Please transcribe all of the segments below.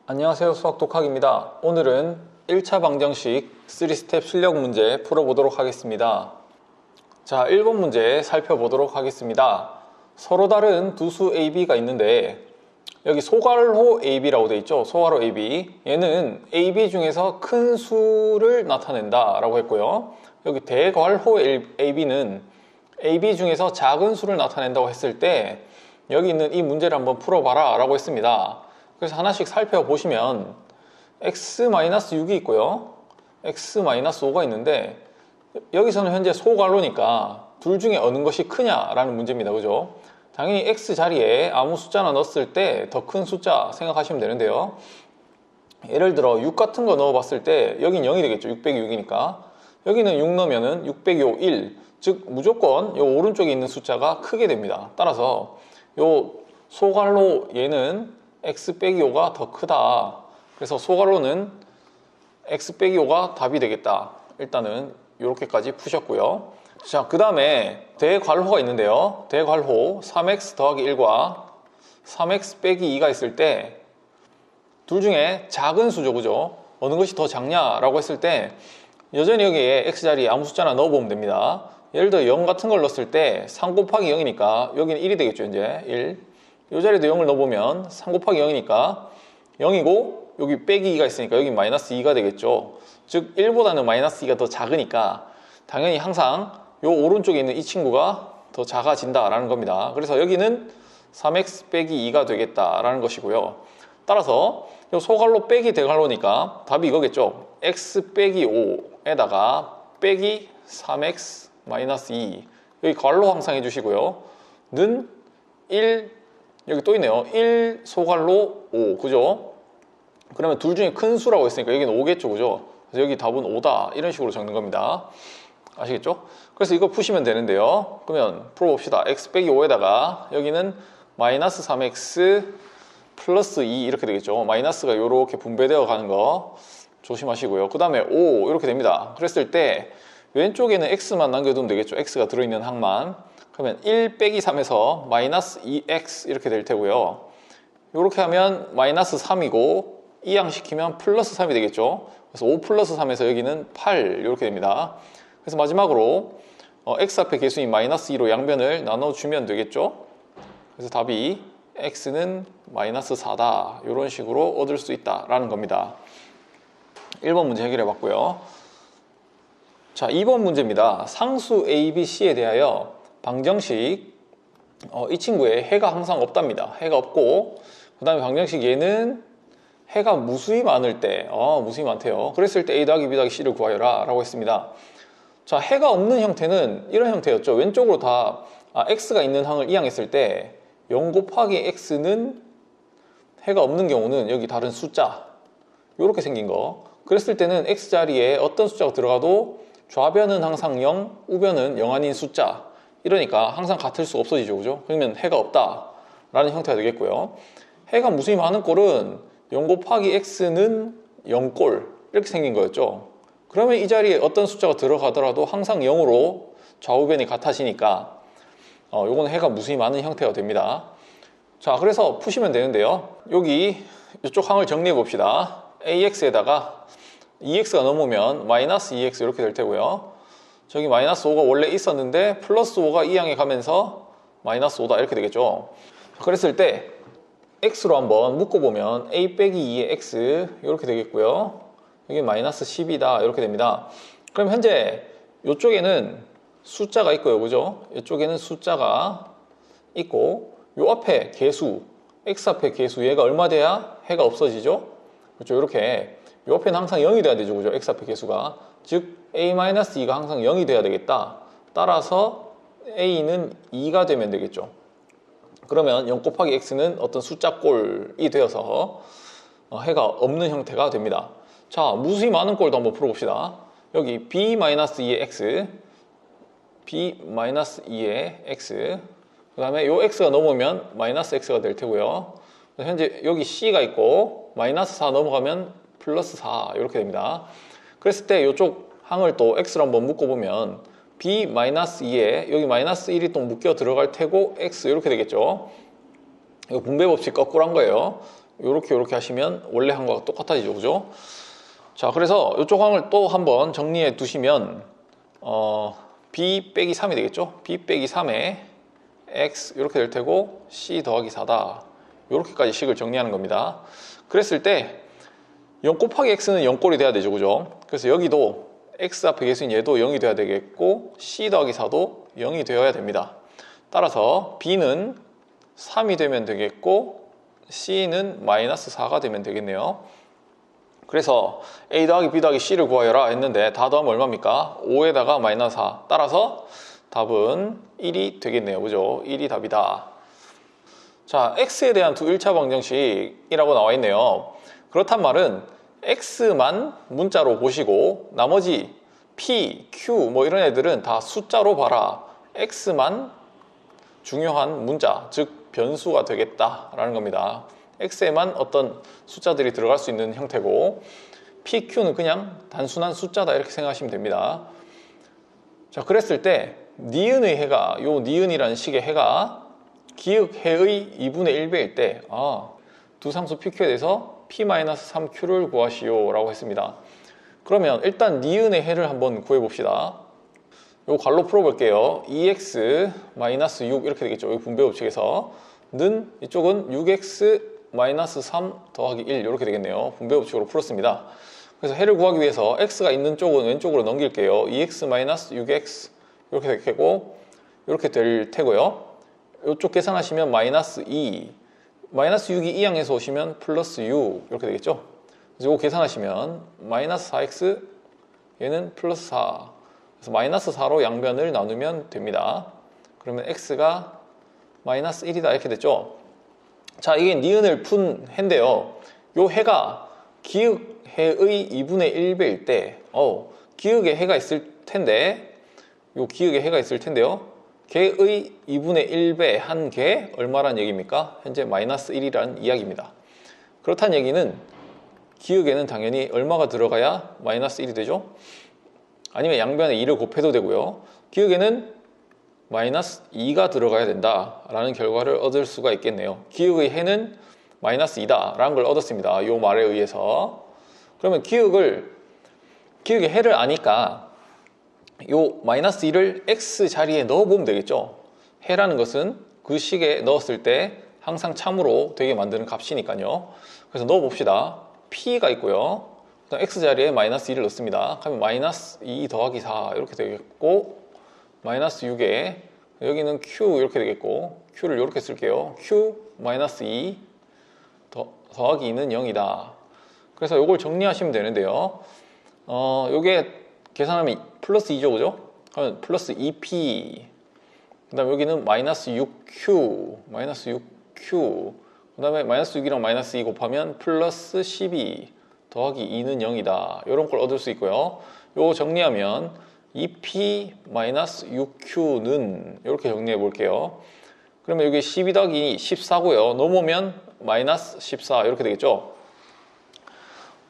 안녕하세요, 수학 독학입니다. 오늘은 1차 방정식 3스텝 실력 문제 풀어보도록 하겠습니다. 자, 1번 문제 살펴보도록 하겠습니다. 서로 다른 두 수 AB가 있는데 여기 소괄호 AB라고 되어 있죠. 소괄호 AB. 얘는 AB 중에서 큰 수를 나타낸다 라고 했고요. 여기 대괄호 AB는 AB 중에서 작은 수를 나타낸다고 했을 때 여기 있는 이 문제를 한번 풀어봐라 라고 했습니다. 그래서 하나씩 살펴보시면 x-6이 있고요, x-5가 있는데 여기서는 현재 소괄호니까 둘 중에 어느 것이 크냐라는 문제입니다. 그죠? 당연히 x 자리에 아무 숫자나 넣었을 때 더 큰 숫자 생각하시면 되는데요. 예를 들어 6 같은 거 넣어봤을 때 여긴 0이 되겠죠. 6 빼기 6이니까 여기는 6 넣으면은 6 빼기 5, 1. 즉 무조건 요 오른쪽에 있는 숫자가 크게 됩니다. 따라서 요 소괄호 얘는 x 빼기 5가 더 크다. 그래서 소괄호는 x 빼기 5가 답이 되겠다. 일단은 이렇게까지 푸셨고요. 자, 그 다음에 대괄호가 있는데요. 대괄호 3x 더하기 1과 3x 빼기 2가 있을 때 둘 중에 작은 수죠. 그죠? 어느 것이 더 작냐라고 했을 때 여전히 여기에 x자리에 아무 숫자나 넣어보면 됩니다. 예를 들어 0 같은 걸 넣었을 때 3 곱하기 0이니까 여기는 1이 되겠죠. 이제 1. 이 자리에도 0을 넣어보면 3 곱하기 0이니까 0이고 여기 빼기 2가 있으니까 여기 마이너스 2가 되겠죠. 즉 1보다는 마이너스 2가 더 작으니까 당연히 항상 요 오른쪽에 있는 이 친구가 더 작아진다라는 겁니다. 그래서 여기는 3x 빼기 2가 되겠다라는 것이고요. 따라서 요 소괄호 빼기 대괄호니까 답이 이거겠죠. x 빼기 5에다가 빼기 3x 마이너스 2. 여기 괄호 항상 해주시고요. 는 1, 여기 또 있네요. 1 소괄호 5. 그죠? 그러면 둘 중에 큰 수라고 했으니까 여기는 5겠죠. 그죠? 그래서 여기 답은 5다. 이런 식으로 적는 겁니다. 아시겠죠? 그래서 이거 푸시면 되는데요. 그러면 풀어봅시다. x 빼기 5에다가 여기는 마이너스 3x 플러스 2 이렇게 되겠죠. 마이너스가 이렇게 분배되어 가는 거 조심하시고요. 그 다음에 5 이렇게 됩니다. 그랬을 때 왼쪽에는 x만 남겨두면 되겠죠. x가 들어있는 항만. 그러면 1 빼기 3에서 마이너스 2x 이렇게 될 테고요. 이렇게 하면 마이너스 3이고 이항시키면 플러스 3이 되겠죠. 그래서 5 플러스 3에서 여기는 8 이렇게 됩니다. 그래서 마지막으로 x 앞에 개수인 마이너스 2로 양변을 나눠주면 되겠죠. 그래서 답이 x는 마이너스 4다. 이런 식으로 얻을 수 있다라는 겁니다. 1번 문제 해결해 봤고요. 자, 2번 문제입니다. 상수 A, B, C에 대하여 방정식 이 친구의 해가 항상 없답니다. 해가 없고 그 다음에 방정식 얘는 해가 무수히 많을 때 무수히 많대요. 그랬을 때 A 더하기 B 더하기 C를 구하여라 라고 했습니다. 자, 해가 없는 형태는 이런 형태였죠. 왼쪽으로 다 X가 있는 항을 이항했을 때 0 곱하기 X는 해가 없는 경우는 여기 다른 숫자 이렇게 생긴 거. 그랬을 때는 X자리에 어떤 숫자가 들어가도 좌변은 항상 0, 우변은 0 아닌 숫자. 이러니까 항상 같을 수 없어지죠. 그죠? 그러면 해가 없다 라는 형태가 되겠고요. 해가 무수히 많은 꼴은 0 곱하기 X는 0꼴 이렇게 생긴 거였죠. 그러면 이 자리에 어떤 숫자가 들어가더라도 항상 0으로 좌우변이 같아지니까 요거는 해가 무수히 많은 형태가 됩니다. 자, 그래서 푸시면 되는데요. 여기 이쪽 항을 정리해 봅시다. AX에다가 2X가 넘으면 마이너스 2X 이렇게 될 테고요. 저기 마이너스 5가 원래 있었는데 플러스 5가 이 항에 가면서 마이너스 5다 이렇게 되겠죠. 그랬을 때 X로 한번 묶어보면 A 빼기 2의 X 이렇게 되겠고요. 여기 마이너스 10이다 이렇게 됩니다. 그럼 현재 이쪽에는 숫자가 있고요. 그죠? 이쪽에는 숫자가 있고 요 앞에 개수 X 앞에 개수 얘가 얼마 돼야 해가 없어지죠? 그렇죠? 이렇게 요 앞에는 항상 0이 돼야 되죠. 그죠? X 앞에 개수가. 즉 A-2가 항상 0이 돼야 되겠다. 따라서 A는 2가 되면 되겠죠. 그러면 0 곱하기 X는 어떤 숫자 꼴이 되어서 해가 없는 형태가 됩니다. 자, 무수히 많은 꼴도 한번 풀어봅시다. 여기 B-2의 X B-2의 X 그 다음에 요 X가 넘으면 마이너스 X가 될 테고요. 현재 여기 C가 있고 마이너스 4 넘어가면 플러스 4 이렇게 됩니다. 그랬을 때 이쪽 항을 또 X로 한번 묶어보면 B-2에 여기 마이너스 1이 또 묶여 들어갈 테고 X 이렇게 되겠죠. 이거 분배 법칙 거꾸로 한 거예요. 요렇게 하시면 원래 한 거가 똑같아지죠, 그죠? 자, 그래서 이쪽 항을 또 한번 정리해 두시면 b 빼기 3이 되겠죠? b 빼기 3에 x 이렇게 될 테고 c 더하기 4다. 이렇게까지 식을 정리하는 겁니다. 그랬을 때 0 곱하기 x는 0꼴이 돼야 되죠, 그죠? 그래서 여기도 x 앞에 계신 얘도 0이 돼야 되겠고 c 더하기 4도 0이 되어야 됩니다. 따라서 b는 3이 되면 되겠고 c는 마이너스 4가 되면 되겠네요. 그래서 a 더하기 b 더하기 c를 구하여라 했는데 다 더하면 얼마입니까? 5에다가 마이너스 4. 따라서 답은 1이 되겠네요, 그죠? 1이 답이다. 자, x에 대한 두 1차 방정식이라고 나와 있네요. 그렇단 말은 x만 문자로 보시고 나머지 p, q 뭐 이런 애들은 다 숫자로 봐라. x만 중요한 문자, 즉 변수가 되겠다라는 겁니다. x에만 어떤 숫자들이 들어갈 수 있는 형태고 p, q는 그냥 단순한 숫자다 이렇게 생각하시면 됩니다. 자, 그랬을 때 니은의 해가, 요 니은이라는 식의 해가 기역해의 2분의 1배일 때 두 상수 pq에 대해서 p-3q를 구하시오 라고 했습니다. 그러면 일단 니은의 해를 한번 구해봅시다. 요 갈로 풀어볼게요. 2x-6 이렇게 되겠죠. 이 분배법칙에서 는 이쪽은 6x-3 더하기 1 이렇게 되겠네요. 분배법칙으로 풀었습니다. 그래서 해를 구하기 위해서 x가 있는 쪽은 왼쪽으로 넘길게요. 2x-6x 이렇게 되겠고 이렇게 될 테고요. 이쪽 계산하시면 마이너스 2 마이너스 6이 이 항에서 오시면 플러스 6 이렇게 되겠죠. 그래서 이거 계산하시면 마이너스 4x 얘는 플러스 4 그래서 마이너스 4로 양변을 나누면 됩니다. 그러면 x가 마이너스 1이다 이렇게 됐죠. 자, 이게 니은을 푼 해인데요. 요 해가 기역해의 2분의 1배일 때 기역에 해가 있을 텐데 요 기역에 해가 있을 텐데요. 개의 2분의 1배 한 개 얼마란 얘기입니까? 현재 마이너스 1이라는 이야기입니다. 그렇다는 얘기는 기역에는 당연히 얼마가 들어가야 마이너스 1이 되죠? 아니면 양변에 2를 곱해도 되고요. 기역에는 마이너스 2가 들어가야 된다라는 결과를 얻을 수가 있겠네요. 기역의 해는 마이너스 2다 라는 걸 얻었습니다. 이 말에 의해서. 그러면 기역의 해를 아니까 요 마이너스 2를 x 자리에 넣어보면 되겠죠. 해라는 것은 그 식에 넣었을 때 항상 참으로 되게 만드는 값이니까요. 그래서 넣어봅시다. p가 있고요. 그다음 x 자리에 마이너스 2를 넣습니다. 그러면 마이너스 2 더하기 4 이렇게 되겠고 마이너스 6에 여기는 q 이렇게 되겠고 q를 이렇게 쓸게요. q 마이너스 2 더하기 2는 0이다. 그래서 이걸 정리하시면 되는데요. 요게 계산하면 플러스 2죠, 그죠? 그러면 플러스 2p 그 다음에 여기는 마이너스 6q 그 다음에 마이너스 6이랑 마이너스 2 곱하면 플러스 12 더하기 2는 0이다 이런 걸 얻을 수 있고요. 요거 정리하면 2p 마이너스 6q는 이렇게 정리해 볼게요. 그러면 여기 12 더하기 14고요. 넘으면 마이너스 14 이렇게 되겠죠.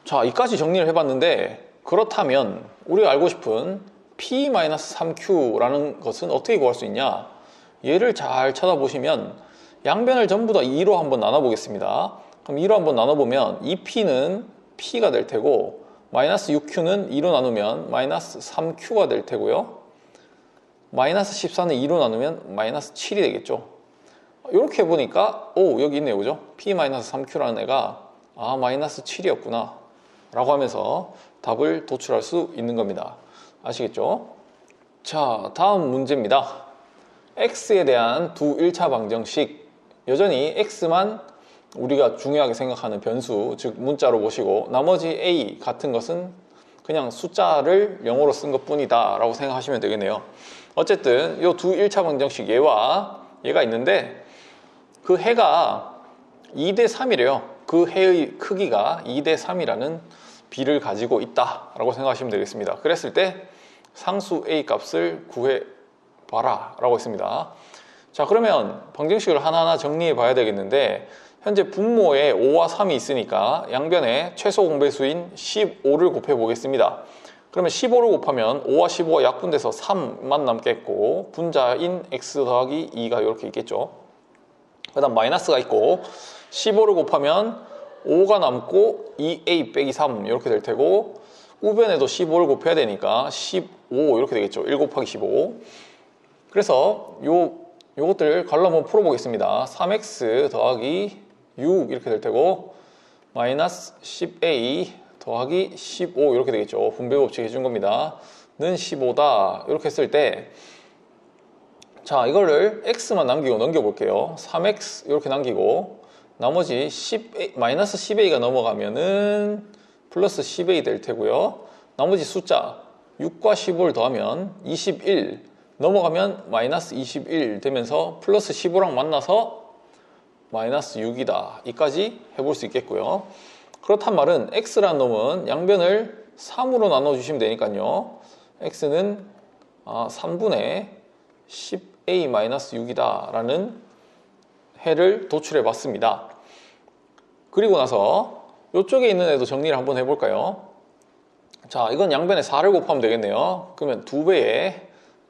자, 이까지 정리를 해봤는데 그렇다면 우리가 알고 싶은 p-3q라는 것은 어떻게 구할 수 있냐? 얘를 잘 찾아보시면 양변을 전부 다 2로 한번 나눠보겠습니다. 그럼 2로 한번 나눠보면 2p는 p가 될 테고 마이너스 6q는 2로 나누면 마이너스 3q가 될 테고요. 마이너스 14는 2로 나누면 마이너스 7이 되겠죠. 이렇게 보니까 여기 있네요, 그죠? p-3q라는 애가 마이너스 7이었구나 라고 하면서 답을 도출할 수 있는 겁니다. 아시겠죠? 자, 다음 문제입니다. x에 대한 두 1차 방정식 여전히 x만 우리가 중요하게 생각하는 변수, 즉 문자로 보시고 나머지 a 같은 것은 그냥 숫자를 영어로 쓴 것 뿐이다 라고 생각하시면 되겠네요. 어쨌든 이 두 1차 방정식 얘와 얘가 있는데 그 해가 2대 3이래요. 그 해의 크기가 2대 3이라는 b를 가지고 있다 라고 생각하시면 되겠습니다. 그랬을 때 상수 a 값을 구해봐라 라고 했습니다. 자, 그러면 방정식을 하나하나 정리해 봐야 되겠는데 현재 분모에 5와 3이 있으니까 양변에 최소 공배수인 15를 곱해 보겠습니다. 그러면 15를 곱하면 5와 15가 약분돼서 3만 남겠고 분자인 x 더하기 2가 이렇게 있겠죠. 그 다음 마이너스가 있고 15를 곱하면 5가 남고 2a 빼기 3 이렇게 될 테고, 우변에도 15를 곱해야 되니까 15 이렇게 되겠죠. 1 곱하기 15. 그래서 요것들 갈로 한번 풀어보겠습니다. 3x 더하기 6 이렇게 될 테고, 마이너스 10a 더하기 15 이렇게 되겠죠. 분배 법칙 해준 겁니다. 는 15다 이렇게 했을 때, 자, 이거를 x만 남기고 넘겨볼게요. 3x 이렇게 남기고 나머지 마이너스 10a가 넘어가면은 플러스 10a 될 테고요. 나머지 숫자 6과 15를 더하면 21 넘어가면 마이너스 21 되면서 플러스 15랑 만나서 마이너스 6이다. 이까지 해볼 수 있겠고요. 그렇단 말은 x라는 놈은 양변을 3으로 나눠주시면 되니까요. x는 3분의 10a-6이다 라는 해를 도출해 봤습니다. 그리고 나서 이쪽에 있는 애도 정리를 한번 해볼까요? 자, 이건 양변에 4를 곱하면 되겠네요. 그러면 2배의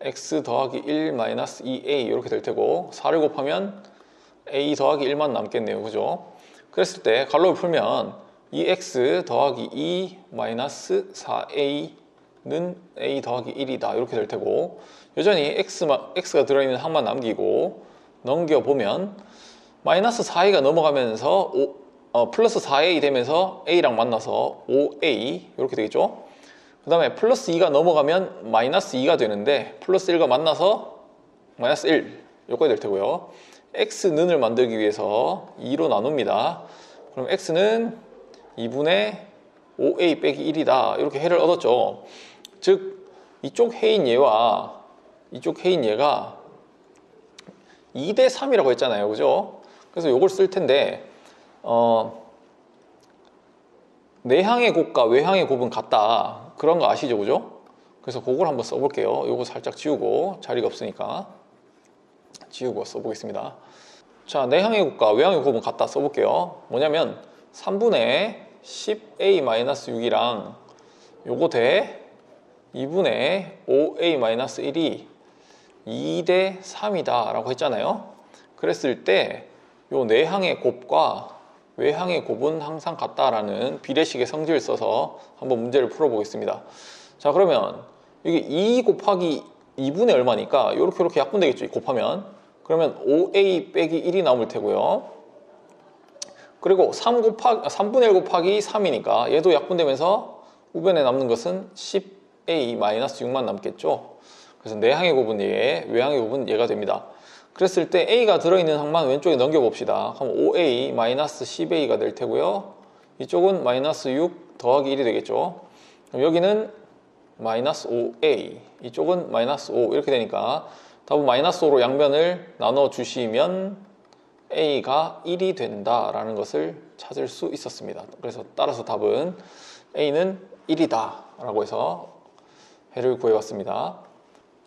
x 더하기 1 마이너스 2a 이렇게 될 테고, 4를 곱하면 a 더하기 1만 남겠네요. 그죠? 그랬을 때 갈로를 풀면 2x 더하기 2 마이너스 4a는 a 더하기 1이다 이렇게 될 테고, 여전히 x가 들어있는 항만 남기고 넘겨보면 마이너스 4a가 넘어가면서 플러스 4a 되면서 a랑 만나서 5a 이렇게 되겠죠. 그 다음에 플러스 2가 넘어가면 마이너스 2가 되는데 플러스 1가 만나서 마이너스 1 여기까지 될 테고요. x는을 만들기 위해서 2로 나눕니다. 그럼 x는 2분의 5a 빼기 1이다 이렇게 해를 얻었죠. 즉 이쪽 해인 얘와 이쪽 해인 얘가 2대 3이라고 했잖아요. 그죠? 그래서 요걸 쓸 텐데 내항의 곱과 외항의 곱은 같다 그런 거 아시죠? 그죠? 그래서 그걸 한번 써볼게요. 요거 살짝 지우고, 자리가 없으니까 지우고 써보겠습니다. 자, 내항의 곱과 외항의 곱은 같다 써볼게요. 뭐냐면 3분의 10a-6이랑 요거 대 2분의 5a-1이 2대 3이다 라고 했잖아요. 그랬을 때 요 내항의 곱과 외항의 곱은 항상 같다라는 비례식의 성질을 써서 한번 문제를 풀어보겠습니다. 자, 그러면 이게 2 곱하기 2분의 얼마니까 이렇게 약분되겠죠. 곱하면. 그러면 5a 빼기 1이 남을 테고요. 그리고 3분의 1 곱하기 3이니까 얘도 약분되면서 우변에 남는 것은 10a-6만 남겠죠. 그래서 내항의 곱은 얘, 외항의 곱은 얘가 됩니다. 그랬을 때 a가 들어있는 항만 왼쪽에 넘겨봅시다. 그럼 5a-10a가 될 테고요. 이쪽은 마이너스 6 더하기 1이 되겠죠. 그럼 여기는 마이너스 5a, 이쪽은 마이너스 5 이렇게 되니까 답은 마이너스 5로 양변을 나눠주시면 a가 1이 된다라는 것을 찾을 수 있었습니다. 그래서 따라서 답은 a는 1이다 라고 해서 해를 구해봤습니다.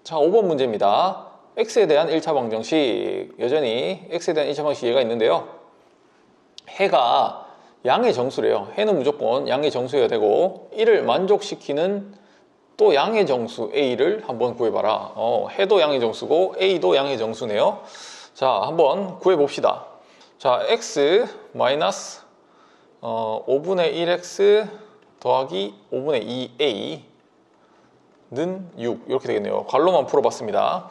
자, 5번 문제입니다. x에 대한 1차 방정식. 여전히 x에 대한 1차 방정식 얘가 있는데요. 해가 양의 정수래요. 해는 무조건 양의 정수여야 되고 1을 만족시키는 또 양의 정수 a를 한번 구해봐라. 해도 양의 정수고 a도 양의 정수네요. 자, 한번 구해봅시다. 자, x 마이너스 5분의 1x 더하기 5분의 2a는 6 이렇게 되겠네요. 괄호만 풀어봤습니다.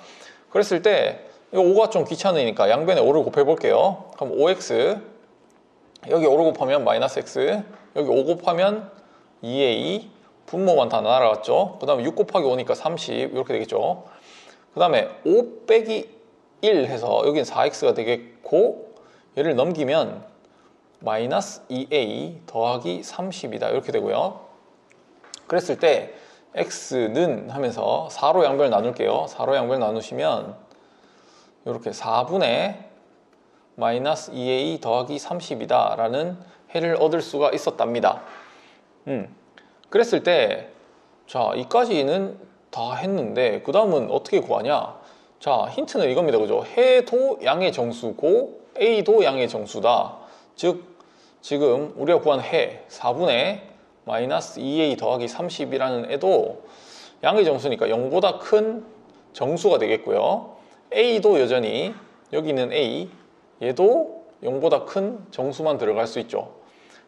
그랬을 때 이거 5가 좀 귀찮으니까 양변에 5를 곱해볼게요. 그럼 5x 여기 5를 곱하면 마이너스 x, 여기 5 곱하면 2a, 분모만 다 날아갔죠. 그 다음에 6 곱하기 5니까 30 이렇게 되겠죠. 그 다음에 5 빼기 1 해서 여긴 4x가 되겠고, 얘를 넘기면 마이너스 2a 더하기 30이다 이렇게 되고요. 그랬을 때 x는 하면서 4로 양변을 나눌게요. 4로 양변을 나누시면 이렇게 4분의 마이너스 2a 더하기 30이다 라는 해를 얻을 수가 있었답니다. 그랬을 때 자, 이까지는 다 했는데 그 다음은 어떻게 구하냐. 자, 힌트는 이겁니다. 그죠? 해도 양의 정수고 a도 양의 정수다. 즉 지금 우리가 구한 해 4분의 마이너스 2a 더하기 30이라는 애도 양의 정수니까 0보다 큰 정수가 되겠고요. a도 여전히 여기 있는 a 얘도 0보다 큰 정수만 들어갈 수 있죠.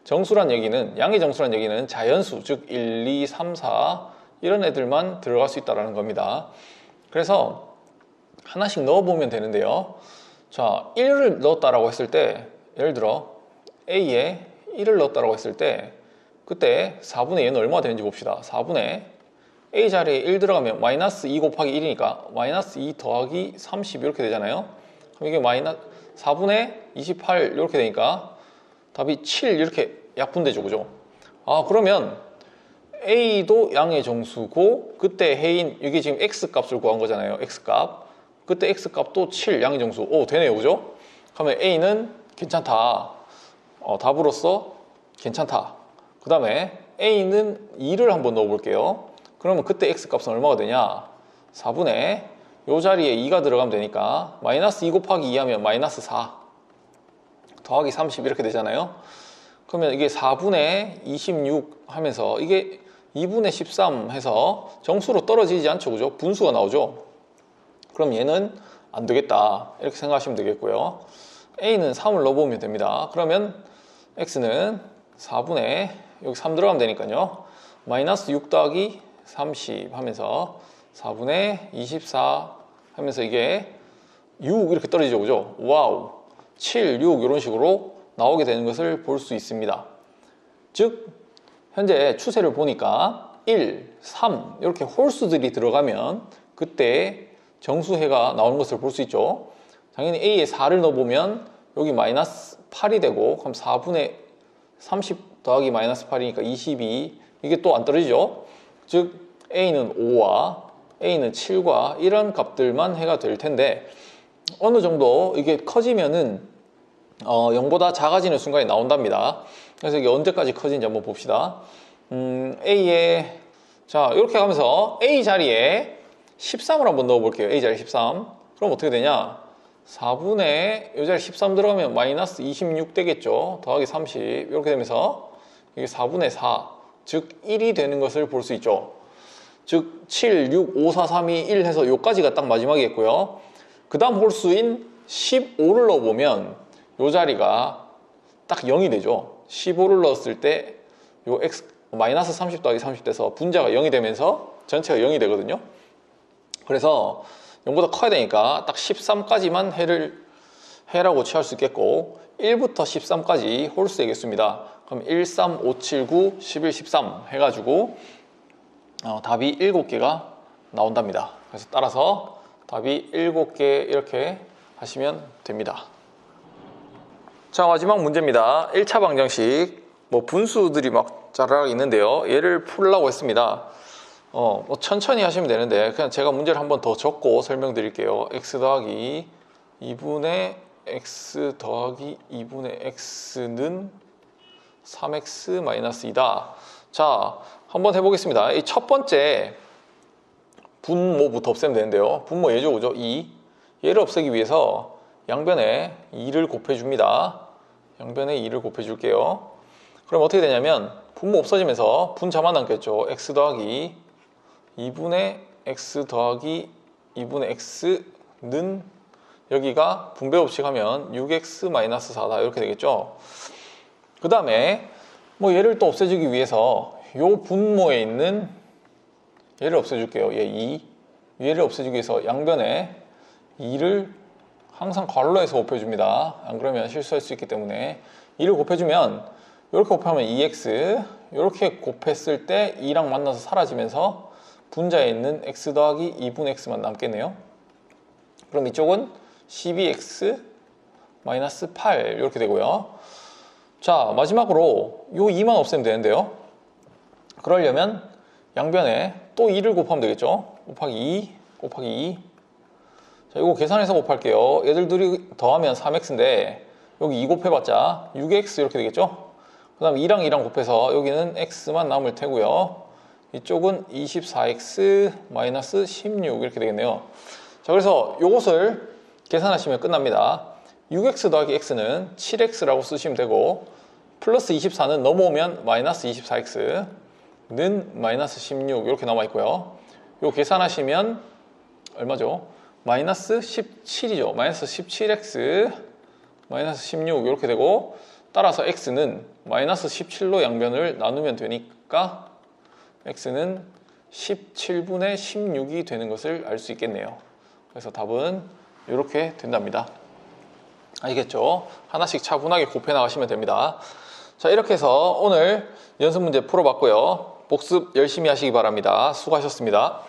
정수란 얘기는, 양의 정수란 얘기는 자연수, 즉 1, 2, 3, 4 이런 애들만 들어갈 수 있다는 겁니다. 그래서 하나씩 넣어보면 되는데요. 자, 1을 넣었다라고 했을 때, 예를 들어 A에 1을 넣었다라고 했을 때, 그때 4분의 얘는 얼마가 되는지 봅시다. 4분의 A 자리에 1 들어가면 마이너스 2 곱하기 1이니까 마이너스 2 더하기 30 이렇게 되잖아요. 그럼 이게 마이너스 4분의 28 이렇게 되니까 답이 7 이렇게 약분되죠, 그죠? 아, 그러면 A도 양의 정수고 그때 해인, 이게 지금 X 값을 구한 거잖아요. X 값. 그때 X 값도 7 양의 정수. 오, 되네요, 그죠? 그러면 A는 괜찮다. 답으로서 괜찮다. 그 다음에 A는 2를 한번 넣어볼게요. 그러면 그때 X 값은 얼마가 되냐? 4분의 요 자리에 2가 들어가면 되니까 마이너스 2 곱하기 2 하면 마이너스 4 더하기 30 이렇게 되잖아요. 그러면 이게 4분의 26 하면서 이게 2분의 13 해서 정수로 떨어지지 않죠, 그죠? 분수가 나오죠. 그럼 얘는 안 되겠다 이렇게 생각하시면 되겠고요. A는 3을 넣어보면 됩니다. 그러면 X는 4분의 여기 3 들어가면 되니까요. 마이너스 6 더하기 30 하면서 4분의 24 하면서 이게 6 이렇게 떨어지죠, 그죠? 와우, 7, 6 이런 식으로 나오게 되는 것을 볼 수 있습니다. 즉 현재 추세를 보니까 1, 3 이렇게 홀수들이 들어가면 그때 정수해가 나오는 것을 볼 수 있죠. 당연히 A에 4를 넣어보면 여기 마이너스 8이 되고, 그럼 4분의 30 더하기 마이너스 8이니까 22, 이게 또 안 떨어지죠. 즉 A는 5와 A는 7과 이런 값들만 해가 될 텐데, 어느 정도 이게 커지면은 0보다 작아지는 순간이 나온답니다. 그래서 이게 언제까지 커지는지 한번 봅시다. A에, 자, 이렇게 가면서 A 자리에 13을 한번 넣어볼게요. A 자리에 13. 그럼 어떻게 되냐? 4분의 이 자리에 13 들어가면 마이너스 26 되겠죠. 더하기 30 이렇게 되면서 이게 4분의 4, 즉 1이 되는 것을 볼 수 있죠. 즉 7, 6, 5, 4, 3, 2, 1 해서 요까지가 딱 마지막이겠고요. 그 다음 홀수인 15를 넣어보면 요 자리가 딱 0이 되죠. 15를 넣었을 때 요 x 마이너스 30 더하기 30 돼서 분자가 0이 되면서 전체가 0이 되거든요. 그래서 0보다 커야 되니까 딱 13까지만 해라고 취할 수 있겠고, 1부터 13까지 홀수 되겠습니다. 그럼 1, 3, 5, 7, 9, 11, 13 해가지고 답이 7개가 나온답니다. 그래서 따라서 답이 7개 이렇게 하시면 됩니다. 자, 마지막 문제입니다. 1차 방정식, 분수들이 막 자라락 있는데요. 얘를 풀려고 했습니다. 천천히 하시면 되는데 그냥 제가 문제를 한번 더 적고 설명드릴게요. x 더하기 2분의 x 더하기 2분의 x는 3x 마이너스 2다. 자, 한번 해보겠습니다. 이 첫 번째 분모부터 없애면 되는데요. 분모 얘죠, 그죠? 2. 얘를 없애기 위해서 양변에 2를 곱해줍니다. 양변에 2를 곱해줄게요. 그럼 어떻게 되냐면 분모 없어지면서 분자만 남겠죠. x 더하기 2분의 x 더하기 2분의 x는 여기가 분배 법칙 하면 6x 마이너스 4다 이렇게 되겠죠. 그 다음에 얘를 또 없애주기 위해서 요 분모에 있는 얘를 없애줄게요. 얘 2. 얘를 없애주기 위해서 양변에 2를 항상 괄호해서 곱해줍니다. 안 그러면 실수할 수 있기 때문에 2를 곱해주면 이렇게 곱하면 2x, 이렇게 곱했을 때 2랑 만나서 사라지면서 분자에 있는 x 더하기 2분의 x만 남겠네요. 그럼 이쪽은 12x 마이너스 8 이렇게 되고요. 자, 마지막으로 요 2만 없애면 되는데요. 그러려면 양변에 또 2를 곱하면 되겠죠. 곱하기 2 곱하기 2. 자, 이거 계산해서 곱할게요. 얘들 둘이 더하면 3x인데 여기 2 곱해봤자 6x 이렇게 되겠죠. 그 다음 2랑 2랑 곱해서 여기는 x만 남을 테고요. 이쪽은 24x 마이너스 16 이렇게 되겠네요. 자, 그래서 이것을 계산하시면 끝납니다. 6x 더하기 x는 7x라고 쓰시면 되고, 플러스 24는 넘어오면 마이너스 24x는 마이너스 16 이렇게 남아 있고요. 이거 계산하시면 얼마죠? 마이너스 17이죠. 마이너스 17x 마이너스 16 이렇게 되고, 따라서 x는 마이너스 17로 양변을 나누면 되니까 x는 17분의 16이 되는 것을 알 수 있겠네요. 그래서 답은 이렇게 된답니다. 알겠죠? 하나씩 차분하게 곱해 나가시면 됩니다. 자, 이렇게 해서 오늘 연습 문제 풀어봤고요. 복습 열심히 하시기 바랍니다. 수고하셨습니다.